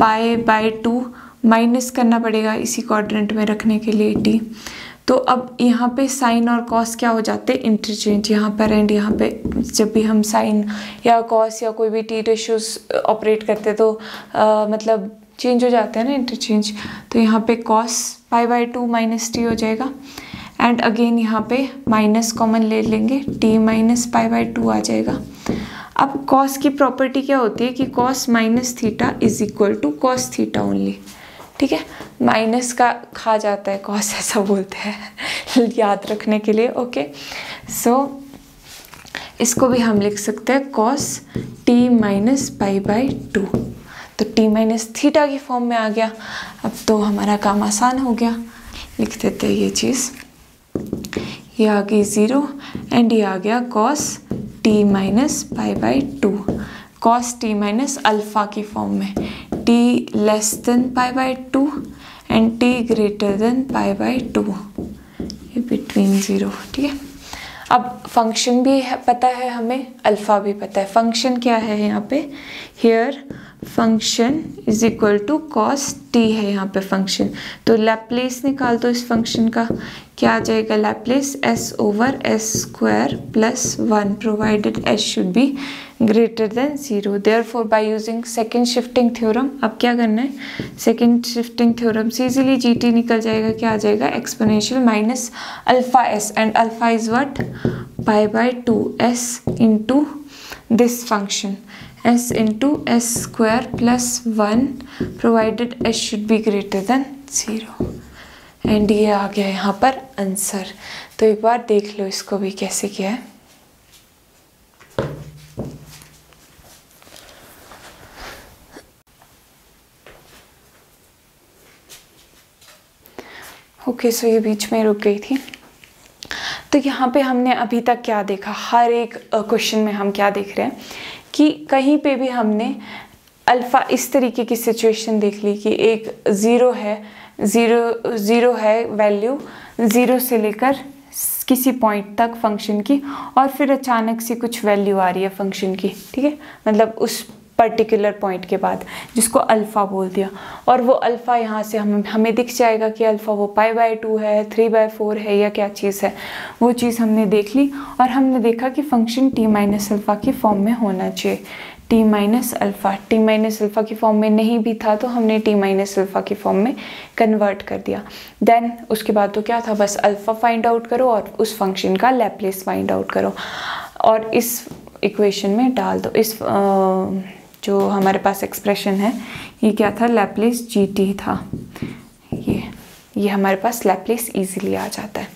π/2 माइनस करना पड़ेगा इसी क्वाड्रेंट में रखने के लिए t। तो अब यहाँ पे साइन और कॉस क्या हो जाते हैं, इंटरचेंज, यहाँ पर एंड यहाँ पे जब भी हम साइन या कॉस या कोई भी टी रेशियोज ऑपरेट करते तो मतलब चेंज हो जाते हैं ना, इंटरचेंज, तो यहाँ पे कॉस π/2 माइनस टी हो जाएगा, एंड अगेन यहाँ पे माइनस कॉमन ले लेंगे, t माइनस π/2 आ जाएगा। अब कॉस की प्रॉपर्टी क्या होती है कि cos minus theta is equal to cos theta only, ठीक है, माइनस का खा जाता है कॉस, ऐसा बोलते हैं याद रखने के लिए। ओके, सो इसको भी हम लिख सकते हैं कॉस t माइनस π/2, तो t माइनस थीटा की फॉर्म में आ गया। अब तो हमारा काम आसान हो गया, लिख देते हैं ये चीज़, ये आ गई 0 एंड ये आ गया cos t minus π/2, cos t minus alpha की फॉर्म में, t less than π/2 and t greater than π/2, ये बिटवीन 0, ठीक है। अब फंक्शन भी है पता है हमें, अल्फ़ा भी पता है, फंक्शन क्या है यहाँ पे, here function is equal to cos T है यहाँ पे फंक्शन, तो लैप्लेस निकाल दो इस फंक्शन का, क्या आ जाएगा Laplace, s over S square plus 1 provided s should be greater than 0। Therefore by using second shifting theorem, अब क्या करना है, सेकंड शिफ्टिंग थ्योरम से इजीली gt निकल जाएगा, क्या आ जाएगा, exponential minus alpha s and alpha is what, π/2 s into this function, s into S square plus 1 provided s should be greater than 0, and ये आ गया यहाँ पर आंसर। तो एक बार देख लो इसको भी कैसे किया है। ओके, सो ये बीच में रुक गई थी। तो यहाँ पे हमने अभी तक क्या देखा, हर एक क्वेश्चन में हम क्या देख रहे हैं कि कहीं पे भी हमने अल्फ़ा इस तरीके की सिचुएशन देख ली कि एक ज़ीरो है वैल्यू 0 से लेकर किसी पॉइंट तक फंक्शन की, और फिर अचानक से कुछ वैल्यू आ रही है फंक्शन की, ठीक है, मतलब उस पर्टिकुलर पॉइंट के बाद, जिसको अल्फ़ा बोल दिया, और वो अल्फ़ा यहाँ से हमें दिख जाएगा कि अल्फ़ा वो π/2 है, 3/4 है, या क्या चीज़ है, वो चीज़ हमने देख ली। और हमने देखा कि फंक्शन t-अल्फ़ा की फॉर्म में होना चाहिए। t-अल्फ़ा की फॉर्म में नहीं भी था तो हमने t-अल्फ़ा की फॉर्म में कन्वर्ट कर दिया। देन उसके बाद तो क्या था, बस अल्फ़ा फाइंड आउट करो और उस फंक्शन का लैप्लेस फाइंड आउट करो और इस इक्वेशन में डाल दो। इस जो हमारे पास एक्सप्रेशन है ये क्या था, लैप्लेस GT था। ये हमारे पास लैप्लेस इजीली आ जाता है।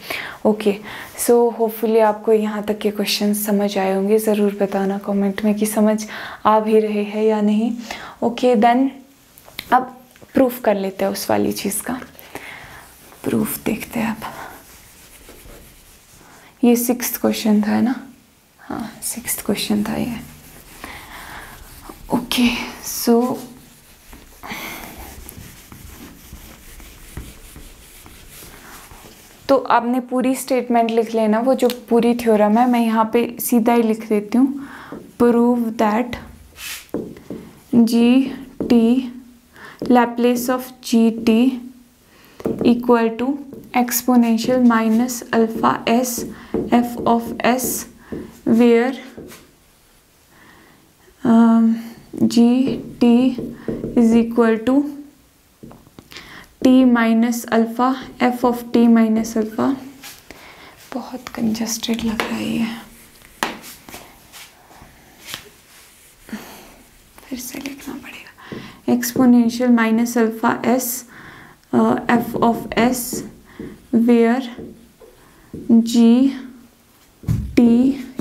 ओके, सो होपफुली आपको यहाँ तक के क्वेश्चन समझ आए होंगे। ज़रूर बताना कमेंट में कि समझ आ भी रहे हैं या नहीं। ओके, देन अब प्रूफ कर लेते हैं उस वाली चीज़ का। प्रूफ देखते हैं अब। ये 6th क्वेश्चन था ना, हाँ 6th क्वेश्चन था ये। ओके, सो तो आपने पूरी स्टेटमेंट लिख लेना, वो जो पूरी थ्योरम है मैं यहाँ पे सीधा ही लिख देती हूँ। Prove that GT Laplace of GT equal to exponential minus alpha s f of s where GT is equal to t-अल्फ़ा f of t-अल्फ़ा। बहुत कंजस्टेड लग रहा है ये, फिर से लिखना पड़ेगा। Exponential minus alpha s f of s where GT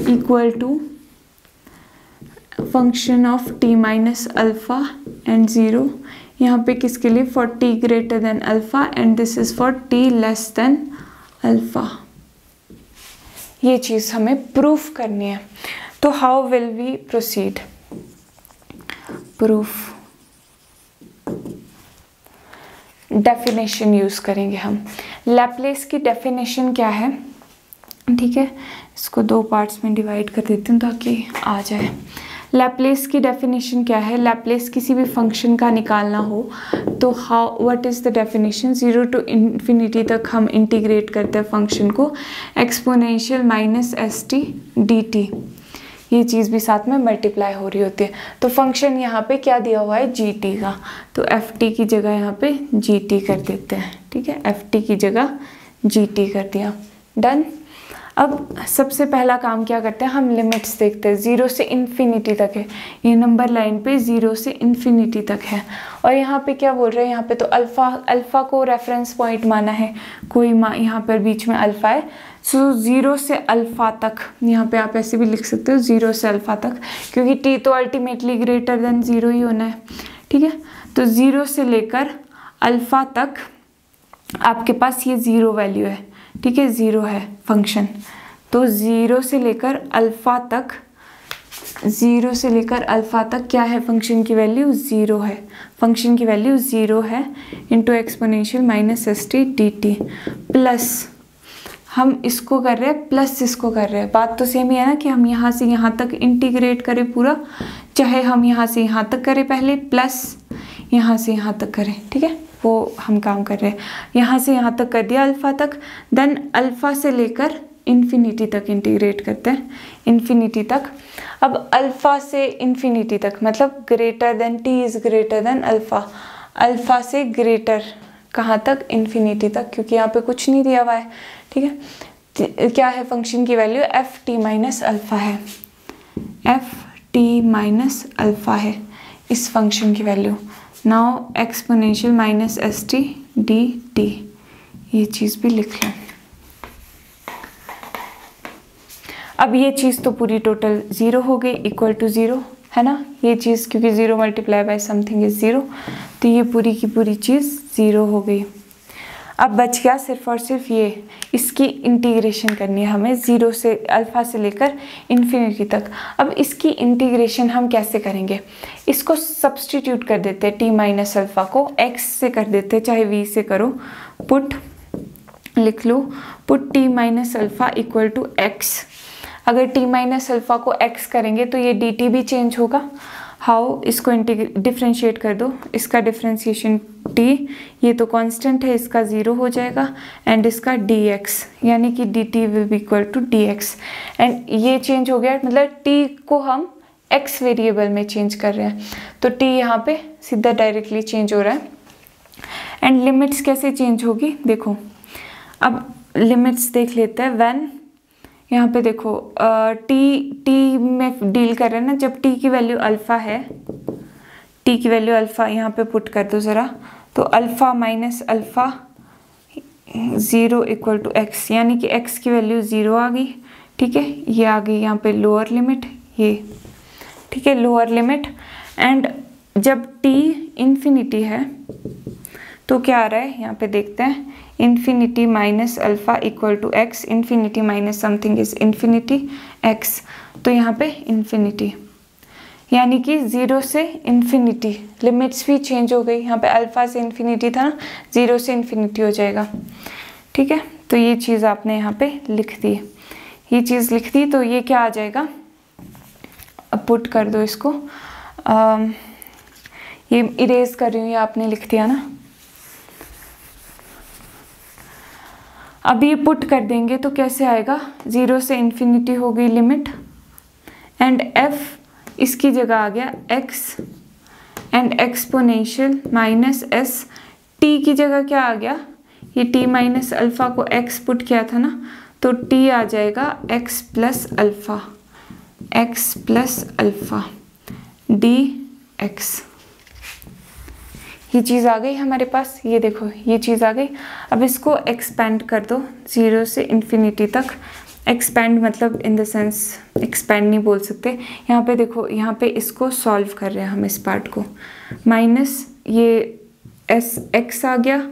equal to function of t-अल्फ़ा एंड 0। यहाँ पे किसके लिए, for t greater than alpha and this is for t less than alpha. ये चीज़ हमें प्रूफ करनी है। तो how will we proceed? Proof definition use करेंगे हम। लैप्लेस की डेफिनेशन क्या है, ठीक है, इसको 2 पार्ट्स में डिवाइड कर देती हूँ ताकि आ जाए। लैप्लेस की डेफिनेशन क्या है? लैप्लेस किसी भी फंक्शन का निकालना हो तो what is the definition? 0 to infinity तक हम इंटीग्रेट करते हैं फंक्शन को, एक्सपोनेंशियल माइनस st dt, ये चीज़ भी साथ में मल्टीप्लाई हो रही होती है। तो फंक्शन यहाँ पे क्या दिया हुआ है, gt का, तो ft की जगह यहाँ पे gt कर देते हैं, ठीक है, ft की जगह gt कर दिया, डन। अब सबसे पहला काम क्या करते हैं, हम लिमिट्स देखते हैं। 0 से इन्फिनिटी तक है, ये नंबर लाइन पे 0 से इन्फिनिटी तक है। और यहाँ पे क्या बोल रहे हैं, यहाँ पे तो अल्फ़ा को रेफरेंस पॉइंट माना है, कोई यहाँ पर बीच में अल्फ़ा है। सो 0 से अल्फ़ा तक, यहाँ पे आप ऐसे भी लिख सकते हो 0 से अल्फ़ा तक, क्योंकि t तो अल्टीमेटली ग्रेटर देन 0 ही होना है, ठीक है। तो 0 से लेकर अल्फ़ा तक आपके पास ये 0 वैल्यू है, ठीक है, 0 है फंक्शन। तो 0 से लेकर अल्फ़ा तक, 0 से लेकर अल्फ़ा तक क्या है, फंक्शन की वैल्यू 0 है, फंक्शन की वैल्यू 0 है, into exponential minus st dt, plus हम इसको कर रहे हैं, प्लस इसको कर रहे हैं। बात तो सेम ही है ना कि हम यहाँ से यहाँ तक इंटीग्रेट करें पूरा, चाहे हम यहाँ से यहाँ तक करें पहले, प्लस यहाँ से यहाँ तक करें, ठीक है, वो हम काम कर रहे हैं। यहाँ से यहाँ तक कर दिया अल्फ़ा तक, देन अल्फ़ा से लेकर इन्फिनिटी तक इंटीग्रेट करते हैं, इन्फिनिटी तक। अब अल्फ़ा से इन्फिनिटी तक मतलब greater than, t is greater than alpha, alpha से ग्रेटर कहाँ तक, इन्फिनिटी तक, क्योंकि यहाँ पे कुछ नहीं दिया हुआ है, ठीक है। क्या है फंक्शन की वैल्यू, ft-अल्फ़ा है, ft-अल्फ़ा है इस फंक्शन की value. Now exponential minus st dt, ये चीज़ भी लिख लें। अब ये चीज़ तो पूरी टोटल 0 हो गई, इक्वल टू 0 है ना, ये चीज़ क्योंकि 0 मल्टीप्लाई बाय समथिंग इज 0, तो ये पूरी की पूरी चीज़ 0 हो गई। अब बच गया सिर्फ और सिर्फ ये, इसकी इंटीग्रेशन करनी है हमें 0 से अल्फ़ा से लेकर इन्फिनिटी तक। अब इसकी इंटीग्रेशन हम कैसे करेंगे, इसको सब्सटीट्यूट कर देते हैं, t-अल्फ़ा को x से कर देते हैं, चाहे v से करो, पुट लिख लो put T minus alpha equal to X. अगर टी माइनस अल्फ़ा को एक्स करेंगे तो ये डी टी भी चेंज होगा। हाउ, इसको डिफ्रेंशिएट कर दो, इसका डिफ्रेंशिएशन टी, ये तो कांस्टेंट है, इसका 0 हो जाएगा एंड इसका डी एक्स, यानी कि D T will be equal to D X. And ये चेंज हो गया, मतलब टी को हम एक्स वेरिएबल में चेंज कर रहे हैं, तो टी यहाँ पे सीधा डायरेक्टली चेंज हो रहा है। एंड लिमिट्स कैसे चेंज होगी, देखो अब लिमिट्स देख लेते हैं। व्हेन, यहाँ पे देखो टी में डील कर रहे हैं ना, जब टी की वैल्यू अल्फ़ा है, टी की वैल्यू अल्फ़ा यहाँ पे पुट कर दो ज़रा, तो alpha minus alpha 0 equal to X, यानी कि एक्स की वैल्यू 0 आ गई। ठीक है, ये आ गई यहाँ पे लोअर लिमिट, ये ठीक है लोअर लिमिट। एंड जब टी इन्फिनिटी है तो क्या आ रहा है, यहाँ पे देखते हैं, infinity minus alpha equal to X, infinity minus something is infinity X, तो यहाँ पे इन्फिनिटी, यानी कि 0 से इन्फिनिटी, लिमिट्स भी चेंज हो गई। यहाँ पे अल्फ़ा से इन्फिनिटी था ना, 0 से इन्फिनिटी हो जाएगा। ठीक है, तो ये चीज़ आपने यहाँ पे लिख दी, ये चीज़ लिख दी, तो ये क्या आ जाएगा, अब पुट कर दो इसको, ये इरेज कर रही हूँ, ये आपने लिख दिया ना। अब ये पुट कर देंगे तो कैसे आएगा, 0 से इन्फिनिटी हो गई लिमिट, एंड f इसकी जगह आ गया x, and exponential minus s, t की जगह क्या आ गया, ये t माइनस अल्फ़ा को x पुट किया था ना, तो t आ जाएगा x plus alpha, x plus alpha D x. ये चीज़ आ गई हमारे पास, ये देखो ये चीज़ आ गई। अब इसको एक्सपेंड कर दो 0 से इन्फिनिटी तक, एक्सपेंड मतलब इन द सेंस एक्सपेंड नहीं बोल सकते, यहाँ पे देखो, यहाँ पे इसको सॉल्व कर रहे हैं हम इस पार्ट को, माइनस ये एस एक्स आ गया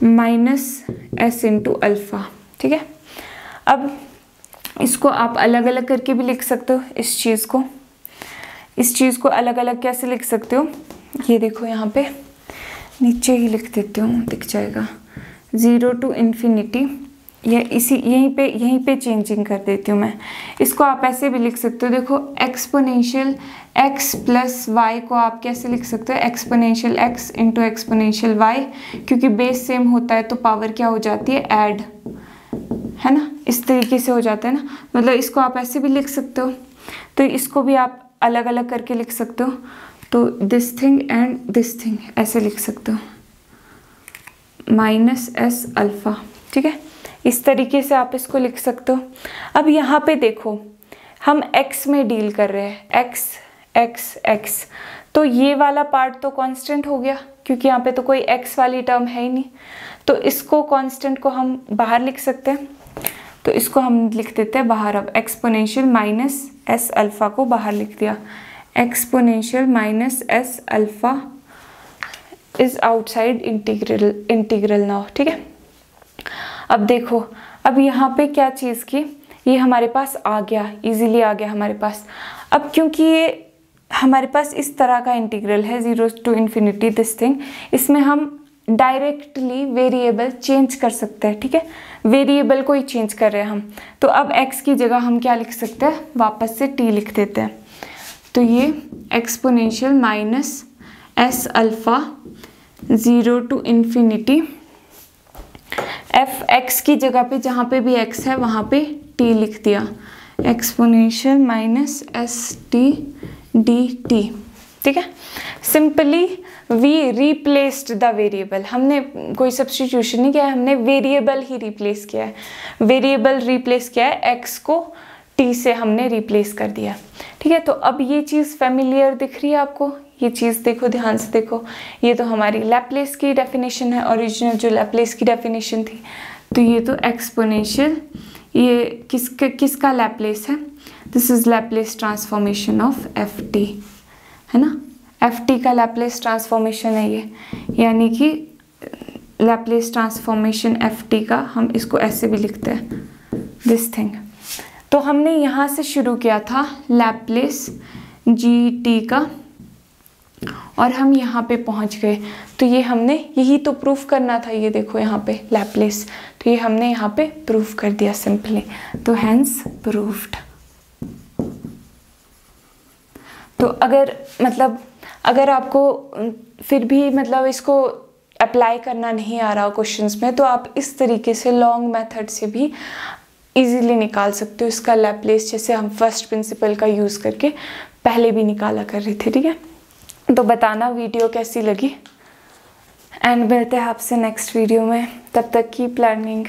माइनस एस इंटू अल्फ़ा। ठीक है, अब इसको आप अलग अलग करके भी लिख सकते हो, इस चीज़ को अलग अलग कैसे लिख सकते हो, ये देखो यहाँ पे नीचे ही लिख देती हूँ, दिख जाएगा, 0 टू इन्फिनिटी, या यहीं पे चेंजिंग कर देती हूँ मैं। इसको आप ऐसे भी लिख सकते हो, देखो एक्सपोनेंशियल x प्लस वाई को आप कैसे लिख सकते हो, exponential x into exponential Y, क्योंकि बेस सेम होता है तो पावर क्या हो जाती है, ऐड, है ना, इस तरीके से हो जाता है ना, मतलब इसको आप ऐसे भी लिख सकते हो, तो इसको भी आप अलग अलग करके लिख सकते हो, तो this thing and this thing ऐसे लिख सकते हो, माइनस एस अल्फ़ा। ठीक है, इस तरीके से आप इसको लिख सकते हो। अब यहाँ पे देखो हम x में डील कर रहे हैं, x x x, तो ये वाला पार्ट तो कांस्टेंट हो गया, क्योंकि यहाँ पे तो कोई x वाली टर्म है ही नहीं, तो इसको कांस्टेंट को हम बाहर लिख सकते हैं, तो इसको हम लिख देते हैं बाहर। अब एक्सपोनेंशियल माइनस एस अल्फ़ा को बाहर लिख दिया, exponential minus S alpha is outside integral now. ठीक है, अब देखो, अब यहाँ पे क्या चीज़ की, ये हमारे पास आ गया, इजीली आ गया हमारे पास। अब क्योंकि ये हमारे पास इस तरह का इंटीग्रल है 0 टू इन्फिनिटी दिस थिंग, इसमें हम डायरेक्टली वेरिएबल चेंज कर सकते हैं। ठीक है, वेरिएबल को ही चेंज कर रहे हैं हम, तो अब x की जगह हम क्या लिख सकते हैं, वापस से t लिख देते हैं, तो ये exponential minus S alpha 0 to infinity, F X की जगह पे जहाँ पे भी x है वहाँ पे t लिख दिया, exponential minus S T D T. ठीक है, simply we replaced the variable, हमने कोई सब्स्टिट्यूशन नहीं किया है, हमने वेरिएबल ही रिप्लेस किया है, वेरिएबल रिप्लेस किया है, x को t से हमने रिप्लेस कर दिया। ठीक है, तो अब ये चीज़ फेमिलियर दिख रही है आपको, ये चीज़ देखो, ध्यान से देखो, ये तो हमारी लैप्लेस की डेफिनेशन है, ओरिजिनल जो लैप्लेस की डेफिनेशन थी, तो ये तो एक्सपोनेंशियल, ये किसका लैप्लेस है, this is Laplace transformation of F T, है ना, एफ टी का लैप्लेस ट्रांसफॉर्मेशन है ये, यानी कि लैप्लेस ट्रांसफॉर्मेशन एफ टी का हम इसको ऐसे भी लिखते हैं, दिस थिंग। तो हमने यहाँ से शुरू किया था लैप्लेस जी टी का और हम यहाँ पे पहुँच गए। तो ये हमने यही तो प्रूफ करना था, ये देखो यहाँ पे लैप्लेस, तो ये हमने यहाँ पे प्रूफ कर दिया सिंपली, तो हैंस प्रूफ्ड। तो अगर आपको फिर भी इसको अप्लाई करना नहीं आ रहा क्वेश्चंस में, तो आप इस तरीके से लॉन्ग मेथड से भी इजीली निकाल सकते हो इसका लैप्लेस, जैसे हम फर्स्ट प्रिंसिपल का यूज़ करके पहले भी निकाला कर रहे थे। ठीक है, तो बताना वीडियो कैसी लगी, एंड मिलते हैं आपसे नेक्स्ट वीडियो में। तब तक कीप लर्निंग।